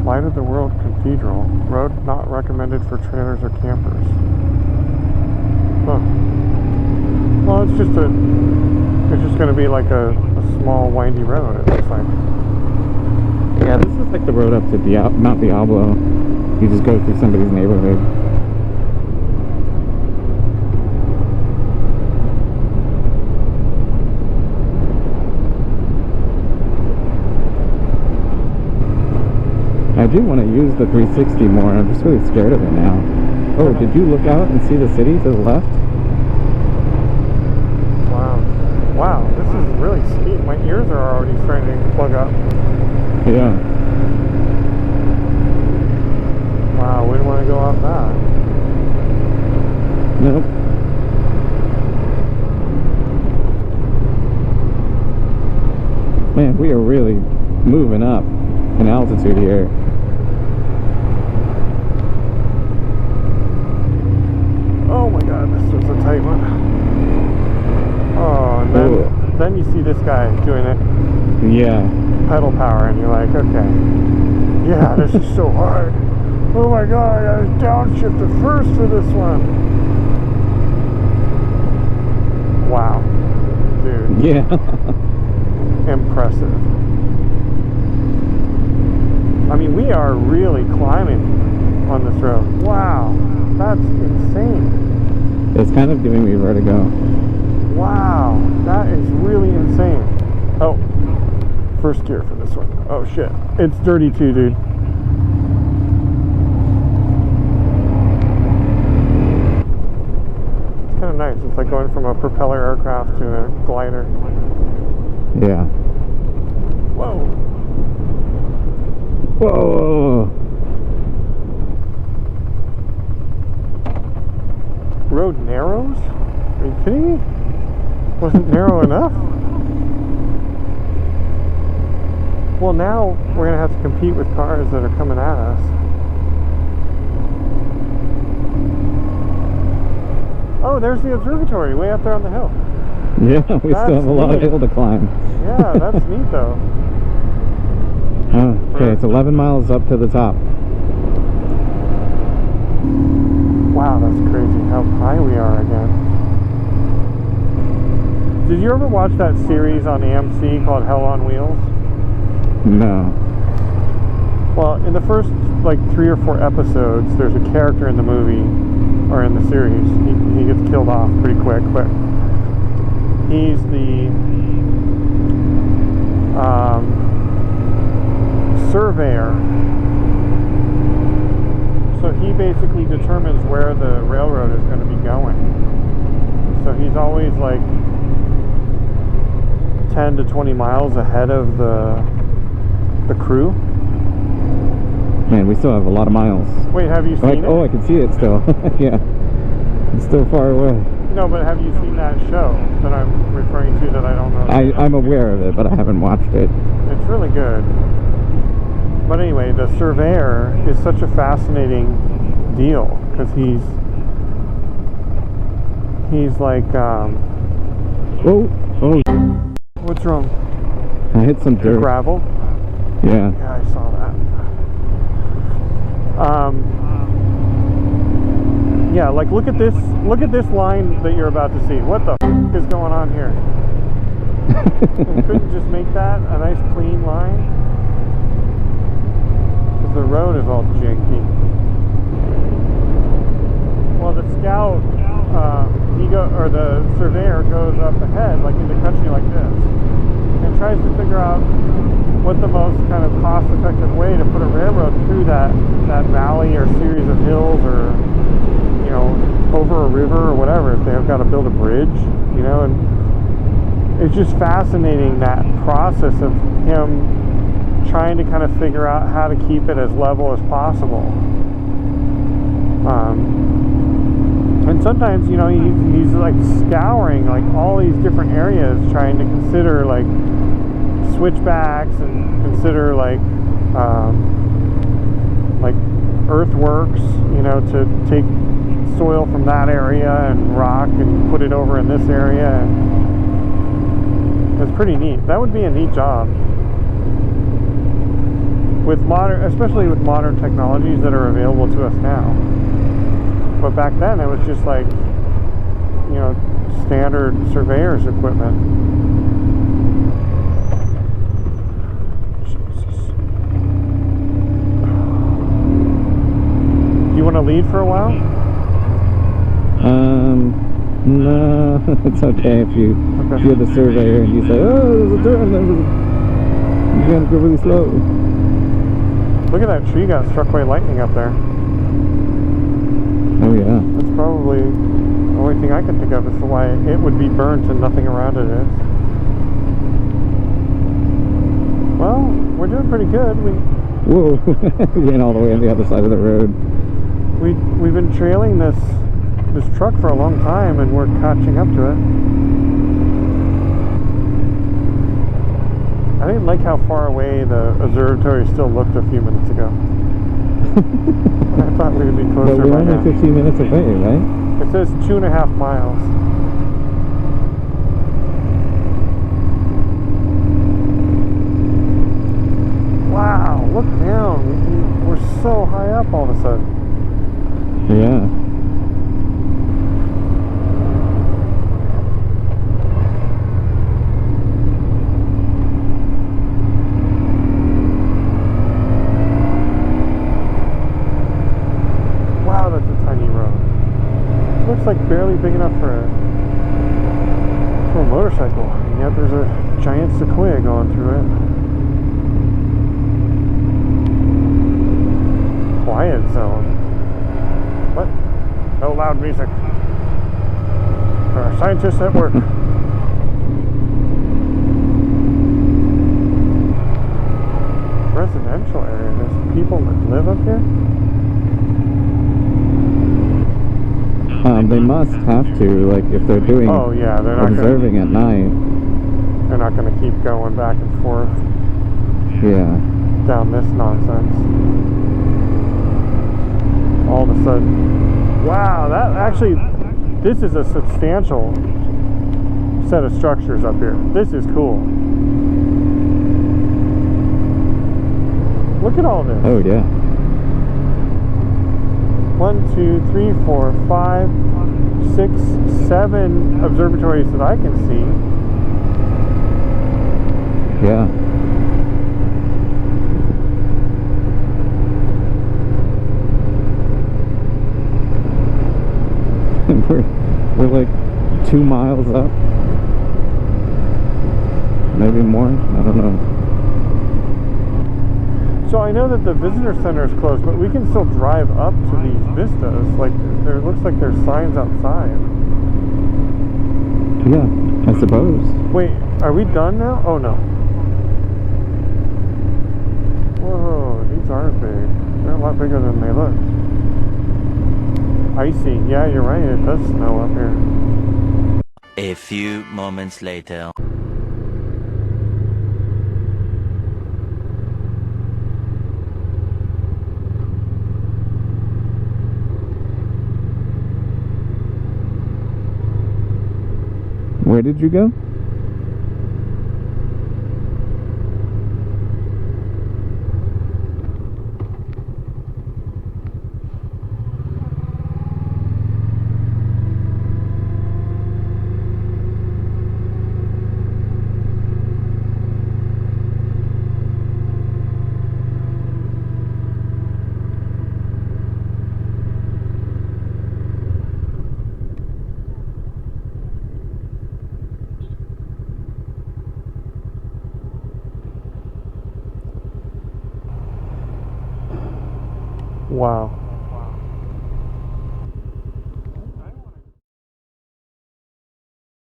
Light of the World Cathedral. Road not recommended for trailers or campers. Huh. Well, it's just going to be like a small windy road, it looks like. Yeah, this is like the road up to Mount Diablo. You just go through somebody's neighborhood. I do want to use the 360 more. I'm just really scared of it now. Oh, did you look out and see the city to the left? Wow. Wow, this is really steep. My ears are already starting to plug up. Yeah. Wow, wouldn't want to go off that. Nope. Man, we are really moving up in altitude here. Oh my god, this was a tight one. Oh, and then you see this guy doing it. Yeah. Pedal power, and you're like, okay. Yeah, this is so hard. Oh my god, I was downshifted first for this one. Wow. Dude. Yeah. Impressive. I mean, we are really climbing on this road. Wow. That's insane. It's kind of giving me vertigo. Wow. That is really insane. Oh. First gear for this one. Oh shit. It's dirty too, dude. It's kind of nice. It's like going from a propeller aircraft to a glider. Yeah. Whoa. Whoa. Road narrows? Are you kidding me? Wasn't narrow enough? Well, now we're going to have to compete with cars that are coming at us. Oh, there's the observatory way up there on the hill. Yeah, we still have a lot of hill to climb. Yeah, that's neat though. Okay, it's 11 miles up to the top. Wow, that's crazy how high we are again. Did you ever watch that series on AMC called Hell on Wheels? No. Well, in the first like 3 or 4 episodes, there's a character in the movie or in the series. He gets killed off pretty quick, but he's the surveyor. So he basically determines where the railroad is going to be going. So he's always like 10 to 20 miles ahead of the crew. Man, we still have a lot of miles. Wait, have you seen it? Oh, I can see it still. Yeah. It's still far away. No, but have you seen that show that I'm referring to that I don't know? I'm aware of it, but I haven't watched it. It's really good. But anyway, the surveyor is such a fascinating deal because he's like Oh. what's wrong? I hit some dirt. Gravel? Yeah. Yeah, I saw that. Yeah, like look at this line that you're about to see. What the f is going on here? You couldn't just make that a nice clean line? Because the road is all janky. Well, the scout, the surveyor goes up ahead, like in the country like this, and tries to figure out what the most kind of cost-effective way to put a railroad through that valley or series of hills, or you know, over a river or whatever, if they've got to build a bridge, you know. And it's just fascinating, that process of him trying to kind of figure out how to keep it as level as possible. And sometimes, you know, he's like scouring like all these different areas, trying to consider like switchbacks and consider like earthworks, you know, to take soil from that area and rock and put it over in this area. And it's pretty neat. That would be a neat job. with modern, especially with modern technologies that are available to us now. But back then, it was just like, you know, standard surveyor's equipment. Jesus. Do you want to lead for a while? No, it's okay if you're the surveyor and you say, oh, there's a turn, you're gonna go really slow. Look at that tree got struck by lightning up there. Oh yeah. That's probably the only thing I can think of as to why it would be burned and nothing around it is. Well, we're doing pretty good. Whoa, we went all the way on the other side of the road. We've been trailing this truck for a long time and we're catching up to it. I didn't like how far away the observatory still looked a few minutes ago. I thought we would be closer. But we're by only now. 15 minutes away, right? It says 2.5 miles. Wow, look down. We're so high up all of a sudden. Yeah. Wow, that's a tiny road. Looks like barely big enough for a motorcycle, and yet there's a giant sequoia going through it. Quiet zone. What? No loud music. There are scientists at work. Residential area. There's people that live up here? They must have to, like, if they're doing Oh yeah, they're not observing at night. They're not going to keep going back and forth Yeah. down this nonsense. All of a sudden, wow! That actually, this is a substantial set of structures up here. This is cool. Look at all this. Oh yeah. 1, 2, 3, 4, 5, 6, 7 observatories that I can see. Yeah. we're like 2 miles up. Maybe more. I don't know. So I know that the visitor center is closed, but we can still drive up to these vistas. Like, there looks like there's signs outside. Yeah, I suppose. Wait, are we done now? Oh no. Whoa, these are big. They're a lot bigger than they look. Icy. Yeah, you're right. It does snow up here. A few moments later. Where did you go? Wow.